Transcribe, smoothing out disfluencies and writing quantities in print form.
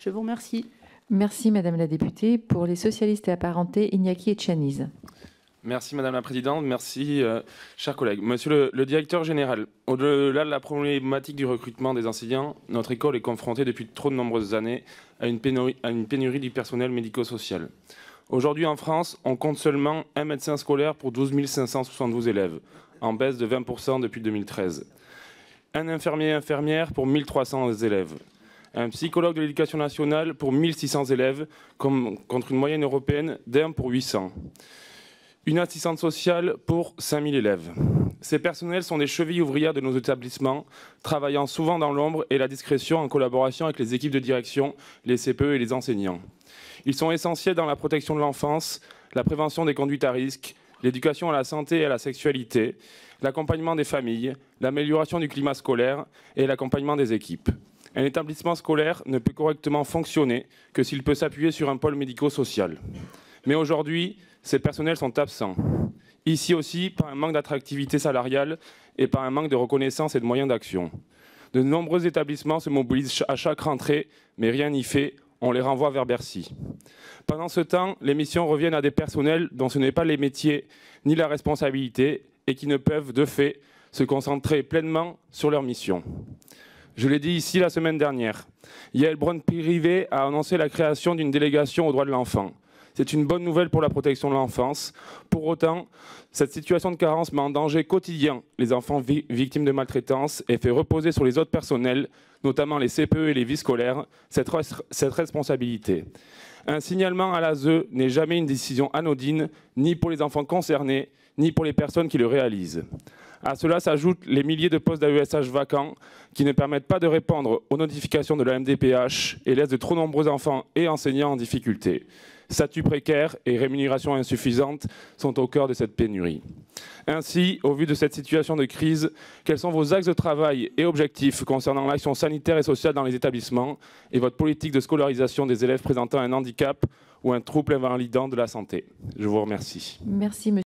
Je vous remercie. Merci Madame la députée. Pour les socialistes et apparentés, Iñaki Etchaniz. Merci Madame la Présidente, merci chers collègues. Monsieur le directeur général, au-delà de la problématique du recrutement des enseignants, notre école est confrontée depuis trop de nombreuses années à une pénurie du personnel médico-social. Aujourd'hui en France, on compte seulement un médecin scolaire pour 12 572 élèves, en baisse de 20% depuis 2013. Un infirmier-infirmière pour 1300 élèves. Un psychologue de l'éducation nationale pour 1600 élèves, contre une moyenne européenne d'1 pour 800. Une assistante sociale pour 5000 élèves. Ces personnels sont des chevilles ouvrières de nos établissements, travaillant souvent dans l'ombre et la discrétion en collaboration avec les équipes de direction, les CPE et les enseignants. Ils sont essentiels dans la protection de l'enfance, la prévention des conduites à risque, l'éducation à la santé et à la sexualité, l'accompagnement des familles, l'amélioration du climat scolaire et l'accompagnement des équipes. Un établissement scolaire ne peut correctement fonctionner que s'il peut s'appuyer sur un pôle médico-social. Mais aujourd'hui, ces personnels sont absents. Ici aussi, par un manque d'attractivité salariale et par un manque de reconnaissance et de moyens d'action. De nombreux établissements se mobilisent à chaque rentrée, mais rien n'y fait, on les renvoie vers Bercy. Pendant ce temps, les missions reviennent à des personnels dont ce n'est pas les métiers ni la responsabilité et qui ne peuvent, de fait, se concentrer pleinement sur leur mission. Je l'ai dit ici la semaine dernière, Yael Braun-Pivet a annoncé la création d'une délégation aux droits de l'enfant. C'est une bonne nouvelle pour la protection de l'enfance. Pour autant, cette situation de carence met en danger quotidien les enfants victimes de maltraitance et fait reposer sur les autres personnels, notamment les CPE et les vies scolaires, cette responsabilité. Un signalement à l'ASE n'est jamais une décision anodine, ni pour les enfants concernés, ni pour les personnes qui le réalisent. À cela s'ajoutent les milliers de postes d'AESH vacants qui ne permettent pas de répondre aux notifications de la MDPH et laissent de trop nombreux enfants et enseignants en difficulté. Statut précaire et rémunération insuffisante sont au cœur de cette pénurie. Ainsi, au vu de cette situation de crise, quels sont vos axes de travail et objectifs concernant l'action sanitaire et sociale dans les établissements et votre politique de scolarisation des élèves présentant un handicap ou un trouble invalidant de la santé? Je vous remercie. Merci, monsieur.